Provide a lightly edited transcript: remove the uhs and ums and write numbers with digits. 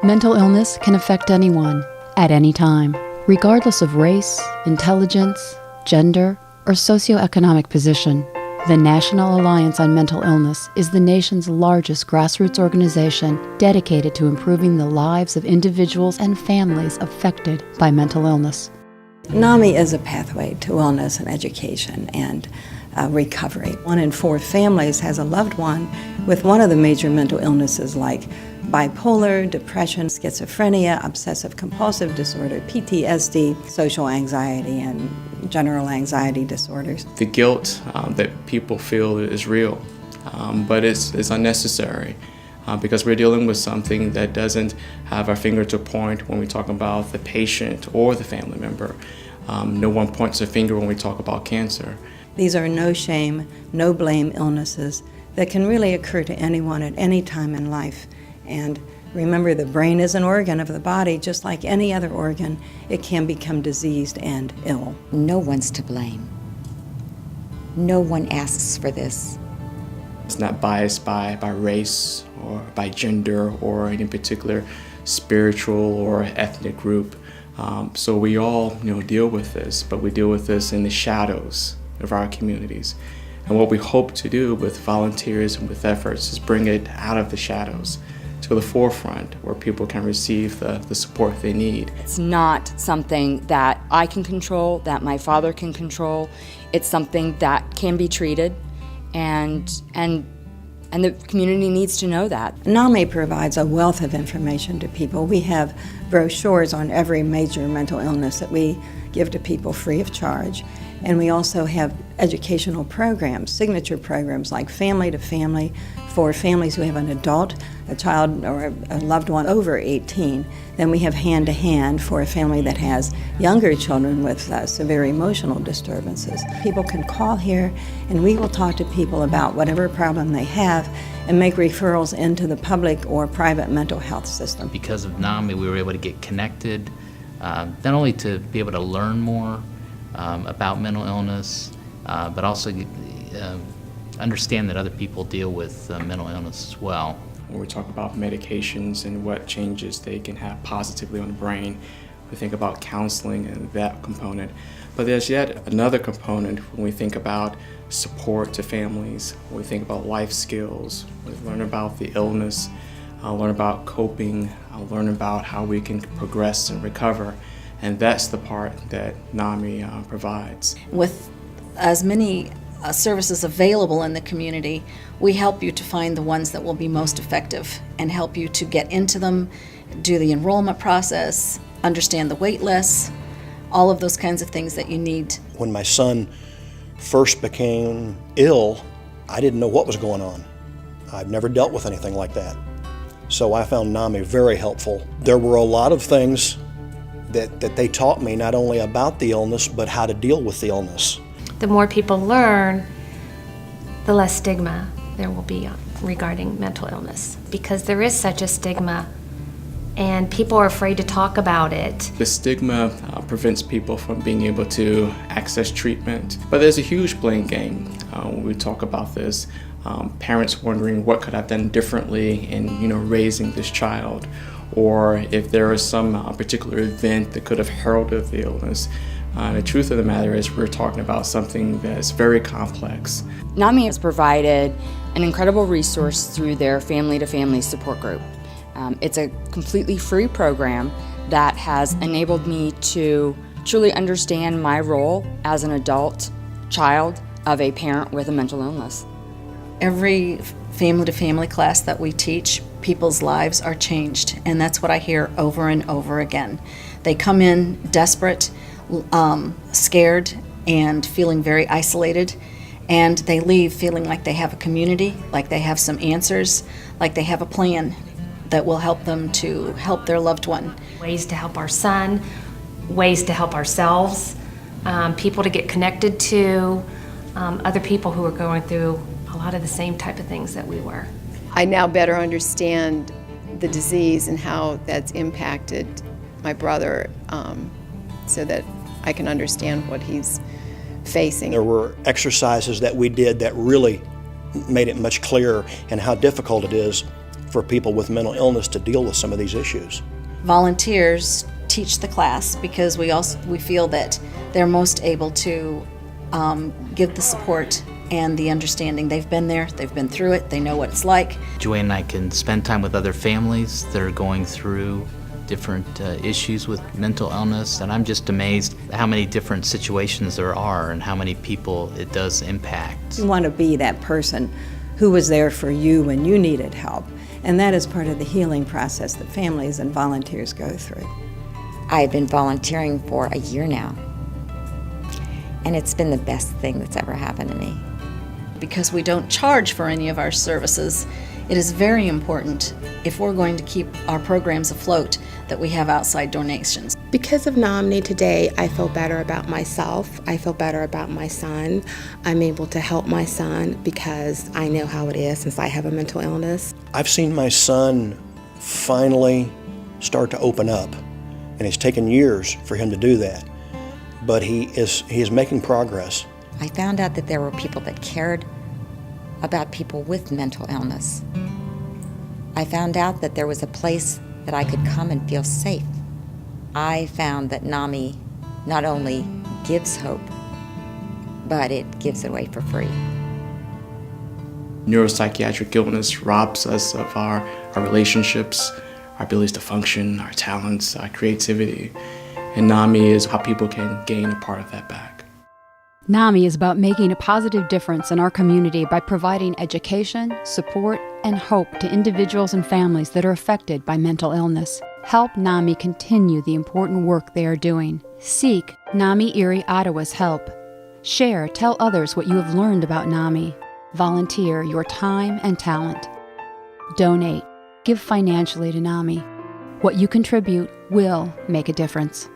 Mental illness can affect anyone, at any time, regardless of race, intelligence, gender, or socioeconomic position. The National Alliance on Mental Illness is the nation's largest grassroots organization dedicated to improving the lives of individuals and families affected by mental illness. Nami is a pathway to wellness and education and recovery. 1 in 4 families has a loved one with one of the major mental illnesses like bipolar, depression, schizophrenia, obsessive-compulsive disorder, PTSD, social anxiety, and general anxiety disorders. The guilt that people feel is real, but it's unnecessary because we're dealing with something that doesn't have our finger to point when we talk about the patient or the family member. No one points a finger when we talk about cancer. These are no shame, no blame illnesses that can really occur to anyone at any time in life. And remember, the brain is an organ of the body. Just like any other organ, it can become diseased and ill. No one's to blame. No one asks for this. It's not biased by race or by gender or any particular spiritual or ethnic group. So we all deal with this, but we deal with this in the shadows of our communities. And what we hope to do with volunteers and with efforts is bring it out of the shadows to the forefront where people can receive the support they need. It's not something that I can control, that my father can control. It's something that can be treated, and the community needs to know that. Nami provides a wealth of information to people. We have brochures on every major mental illness that we give to people free of charge. And we also have educational programs, signature programs like Family to Family for families who have an adult, a child, or a loved one over 18. Then we have Hand to Hand for a family that has younger children with severe emotional disturbances. People can call here and we will talk to people about whatever problem they have and make referrals into the public or private mental health system. Because of NAMI, we were able to get connected, not only to be able to learn more about mental illness, but also understand that other people deal with mental illness as well. When we talk about medications and what changes they can have positively on the brain, we think about counseling and that component. But there's yet another component when we think about support to families, when we think about life skills, we learn about the illness, learn about coping, learn about how we can progress and recover. And that's the part that NAMI provides. With as many services available in the community, we help you to find the ones that will be most effective and help you to get into them, do the enrollment process, understand the wait lists, all of those kinds of things that you need. When my son first became ill, I didn't know what was going on. I've never dealt with anything like that. So I found NAMI very helpful. There were a lot of things that they taught me, not only about the illness, but how to deal with the illness. The more people learn, the less stigma there will be regarding mental illness, because there is such a stigma and people are afraid to talk about it. The stigma prevents people from being able to access treatment. But there's a huge blame game when we talk about this. Parents wondering what could I've done differently in raising this child, or if there was some particular event that could have heralded the illness. The truth of the matter is we're talking about something that's very complex. NAMI has provided an incredible resource through their Family to Family support group. It's a completely free program that has enabled me to truly understand my role as an adult child of a parent with a mental illness. Every Family to Family class that we teach, people's lives are changed, and that's what I hear over and over again. They come in desperate, scared, and feeling very isolated, and they leave feeling like they have a community, like they have some answers, like they have a plan that will help them to help their loved one. Ways to help our son, ways to help ourselves, people to get connected to, other people who are going through a lot of the same type of things that we were. I now better understand the disease and how that's impacted my brother, so that I can understand what he's facing. There were exercises that we did that really made it much clearer and how difficult it is for people with mental illness to deal with some of these issues. Volunteers teach the class because we feel that they're most able to give the support and the understanding. They've been there, they've been through it, they know what it's like. Joanne and I can spend time with other families that are going through different issues with mental illness, and I'm just amazed how many different situations there are and how many people it does impact. You want to be that person who was there for you when you needed help, and that is part of the healing process that families and volunteers go through. I've been volunteering for a year now, and it's been the best thing that's ever happened to me. Because we don't charge for any of our services, it is very important, if we're going to keep our programs afloat, that we have outside donations. Because of Nami today, I feel better about myself. I feel better about my son. I'm able to help my son because I know how it is since I have a mental illness. I've seen my son finally start to open up, and it's taken years for him to do that, but he is making progress. I found out that there were people that cared about people with mental illness. I found out that there was a place that I could come and feel safe. I found that Nami not only gives hope, but it gives it away for free. Neuropsychiatric illness robs us of our relationships, our abilities to function, our talents, our creativity. And Nami is how people can gain a part of that back. NAMI is about making a positive difference in our community by providing education, support, and hope to individuals and families that are affected by mental illness. Help NAMI continue the important work they are doing. Seek NAMI Erie Ottawa's help. Share, tell others what you have learned about NAMI. Volunteer your time and talent. Donate. Give financially to NAMI. What you contribute will make a difference.